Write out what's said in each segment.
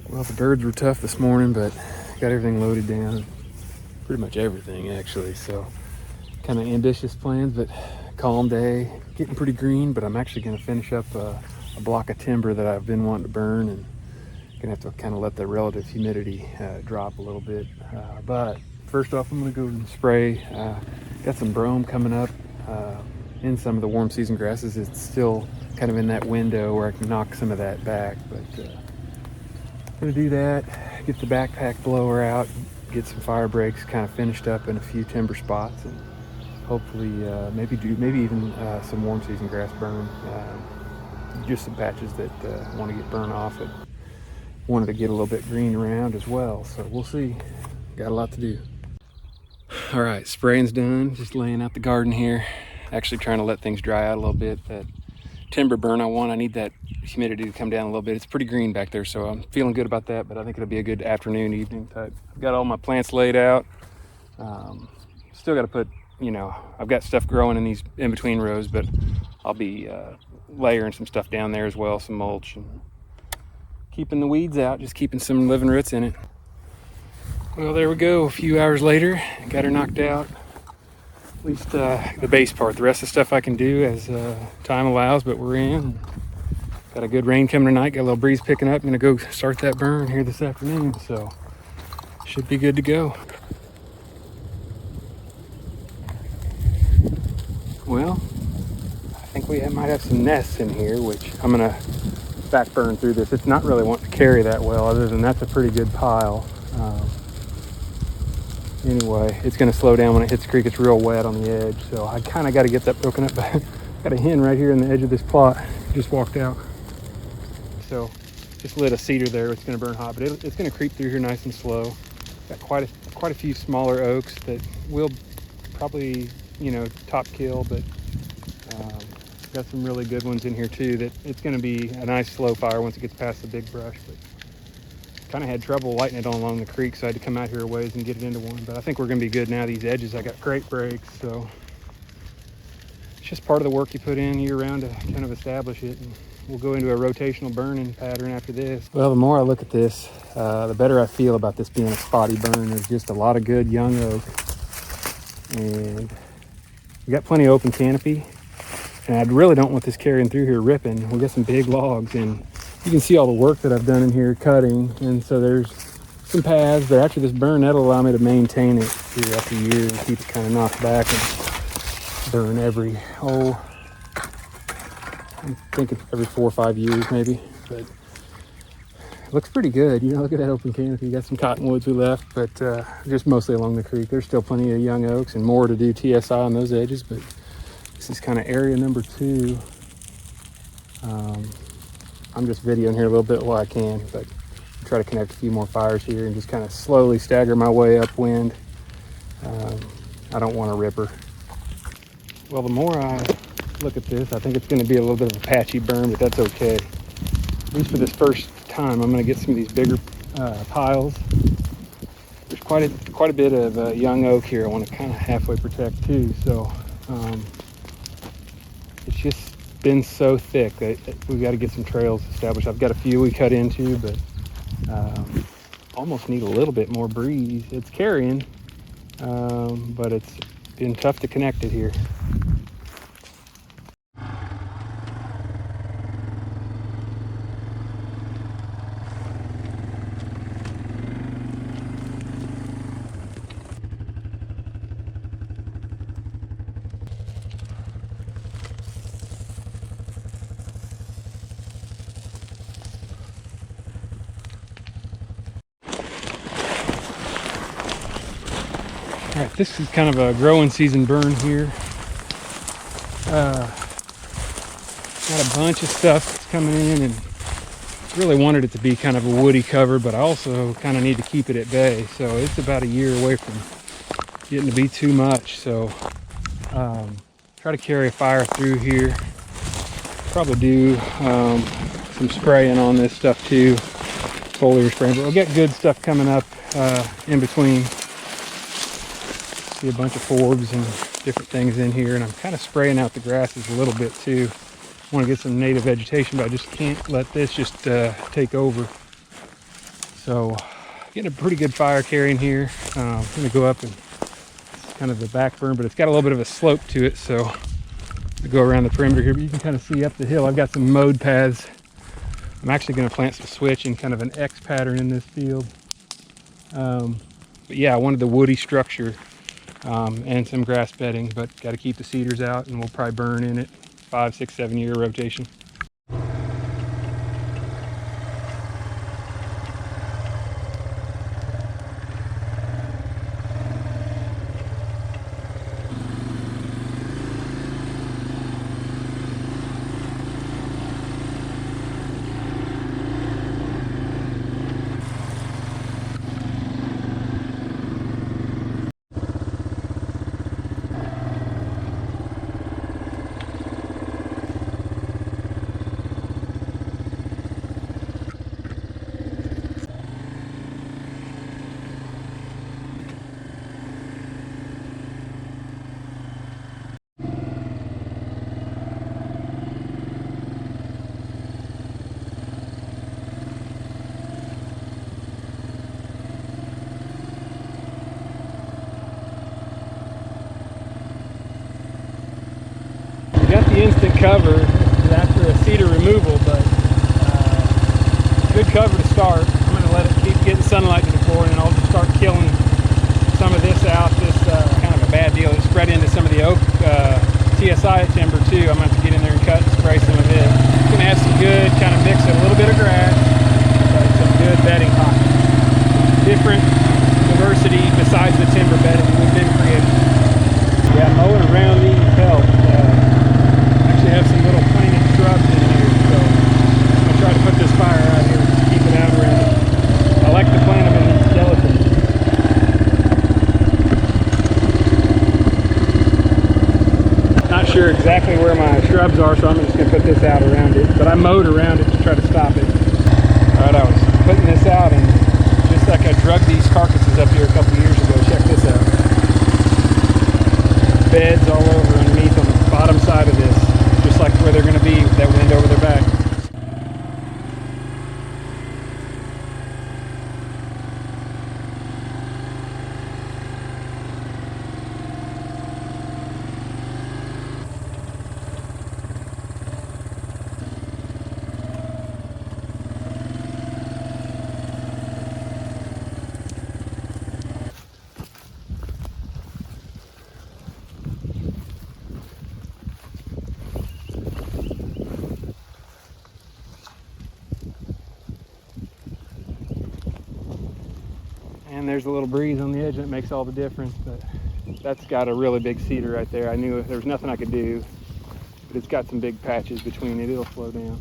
Well, the birds were tough this morning, but got everything loaded down. Pretty much everything, actually. So, kind of ambitious plans, but calm day. Getting pretty green, but I'm actually going to finish up a block of timber that I've been wanting to burn, and going to have to kind of let the relative humidity drop a little bit. But first off, I'm going to go and spray. Got some brome coming up in some of the warm season grasses. It's still kind of in that window where I can knock some of that back, but I'm gonna do that, get the backpack blower out, get some fire breaks kind of finished up in a few timber spots, and hopefully maybe even some warm season grass burn. Just some patches that want to get burned off. It wanted to get a little bit green around as well, so we'll see. Got a lot to do. All right, spraying's done. Just laying out the garden here. Actually trying to let things dry out a little bit. That timber burn I need that humidity to come down a little bit. It's pretty green back there, so I'm feeling good about that, but I think it'll be a good afternoon, evening type. I've got all my plants laid out. Still got to put, I've got stuff growing in these in between rows, but I'll be layering some stuff down there as well, some mulch, and keeping the weeds out, just keeping some living roots in it. Well, there we go. A few hours later, got her knocked out. At least the base part. The rest of the stuff I can do as time allows, but we're in. Got a good rain coming tonight. Got a little breeze picking up. I'm gonna go start that burn here this afternoon, so should be good to go. Well, I think we might have some nests in here, which I'm gonna back burn through this. It's not really wanting to carry that well, other than that's a pretty good pile. Anyway, it's going to slow down when it hits the creek. It's real wet on the edge, so I kind of got to get that broken up. Got a hen right here in the edge of this plot. Just walked out. So just lit a cedar there. It's going to burn hot, but it's going to creep through here nice and slow. Got quite a few smaller oaks that will probably, top kill, but got some really good ones in here too. That it's going to be a nice slow fire once it gets past the big brush. But kind of had trouble lighting it on along the creek, so I had to come out here a ways and get it into one, but I think we're going to be good now. These edges, I got great breaks, so it's just part of the work you put in year round to kind of establish it, and we'll go into a rotational burning pattern after this. Well, the more I look at this, the better I feel about this being a spotty burn. There's just a lot of good young oak, and we got plenty of open canopy, and I really don't want this carrying through here ripping. We got some big logs, and you can see all the work that I've done in here cutting, and so there's some paths, but after this burn, that'll allow me to maintain it year after year and keep it kind of knocked back and burn every, I'm thinking every 4 or 5 years maybe, but it looks pretty good. Look at that open canopy. You got some cottonwoods we left, but just mostly along the creek. There's still plenty of young oaks and more to do TSI on those edges, but this is kind of area number 2. I'm just videoing here a little bit while I can, but try to connect a few more fires here and just kind of slowly stagger my way upwind. I don't want a ripper. Well, the more I look at this, I think it's going to be a little bit of a patchy burn, but that's okay. At least for this first time, I'm going to get some of these bigger piles. There's quite a bit of young oak here I want to kind of halfway protect too, so it's just been so thick that we've got to get some trails established. I've got a few we cut into, but almost need a little bit more breeze. It's carrying, but it's been tough to connect it here. All right, this is kind of a growing season burn here. Got a bunch of stuff that's coming in, and really wanted it to be kind of a woody cover, but I also kind of need to keep it at bay. So it's about a year away from getting to be too much. So try to carry a fire through here. Probably do some spraying on this stuff too, foliar spraying, but we'll get good stuff coming up in between. See a bunch of forbs and different things in here, and I'm kind of spraying out the grasses a little bit too. I want to get some native vegetation, but I just can't let this just take over. So getting a pretty good fire carrying here. I'm gonna go up and kind of the back burn, but it's got a little bit of a slope to it, so I go around the perimeter here, but you can kind of see up the hill. I've got some mowed paths. I'm actually going to plant some switch in kind of an X pattern in this field. But yeah, I wanted the woody structure and some grass bedding, but got to keep the cedars out, and we'll probably burn in it 5, 6, 7 year rotation. Got the instant cover after a cedar removal, but good cover to start. I'm going to let it keep getting sunlight to the floor, and then I'll just start killing some of this out. This kind of a bad deal. It spread into some of the oak TSI timber too. I'm going to have to get in there and cut and spray some of it. It's going to have some good kind of mix of a little bit of grass, but some good bedding pockets. Different diversity besides the timber bedding we've been creating. Yeah, mowing around these helps. Have some little planted shrubs in here, so I'm going to try to put this fire out here and keep it out around it. I like to plant them in these skeletons. Not sure exactly where my shrubs are, so I'm just going to put this out around it, but I mowed around it to try to stop it. Alright, I was putting this out, and just like I drug these carcasses up here a couple years ago. Check this out. Beds all over underneath on the bottom side of this. Just like where they're going to be with that wind over their back. And there's a little breeze on the edge, and it makes all the difference. But that's got a really big cedar right there. I knew there was nothing I could do, but it's got some big patches between it. It'll slow down.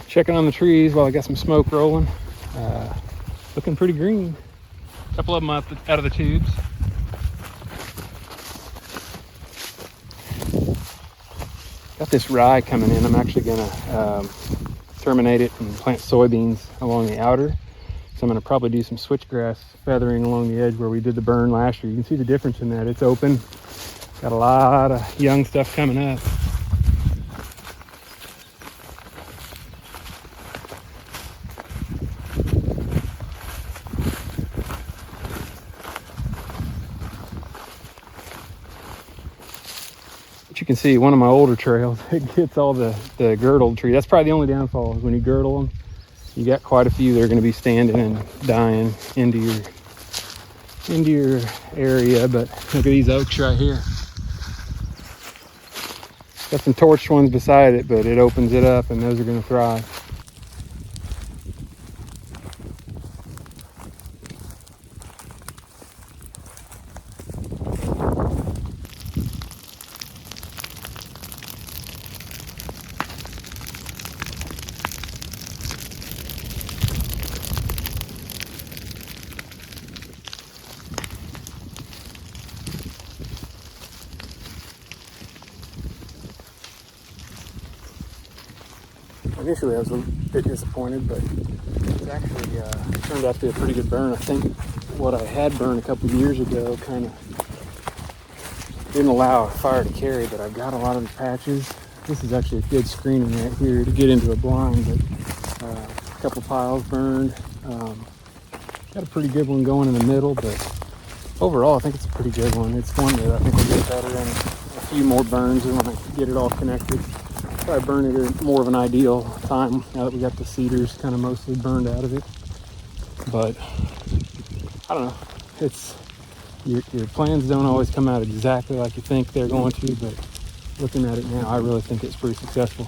Checking on the trees while I got some smoke rolling. Looking pretty green. A couple of them out of the tubes. Got this rye coming in. I'm actually going to terminate it and plant soybeans along the outer. So I'm going to probably do some switchgrass feathering along the edge where we did the burn last year. You can see the difference in that. It's open. Got a lot of young stuff coming up. You can see one of my older trails, it gets all the girdled tree. That's probably the only downfall is when you girdle them, you got quite a few that are going to be standing and dying into your area. But look at these oaks right here. Got some torched ones beside it, but it opens it up, and those are going to thrive. initially I was a bit disappointed, but it's actually turned out to be a pretty good burn. I think what I had burned a couple of years ago kind of didn't allow fire to carry, but I've got a lot of the patches. This is actually a good screening right here to get into a blind, but a couple piles burned. Got a pretty good one going in the middle, but overall I think it's a pretty good one. It's one that I think will get better in a few more burns when I get it all connected. Probably burn it at more of an ideal time now that we got the cedars kind of mostly burned out of it. But I don't know, it's your plans don't always come out exactly like you think they're going to, but looking at it now, I really think it's pretty successful.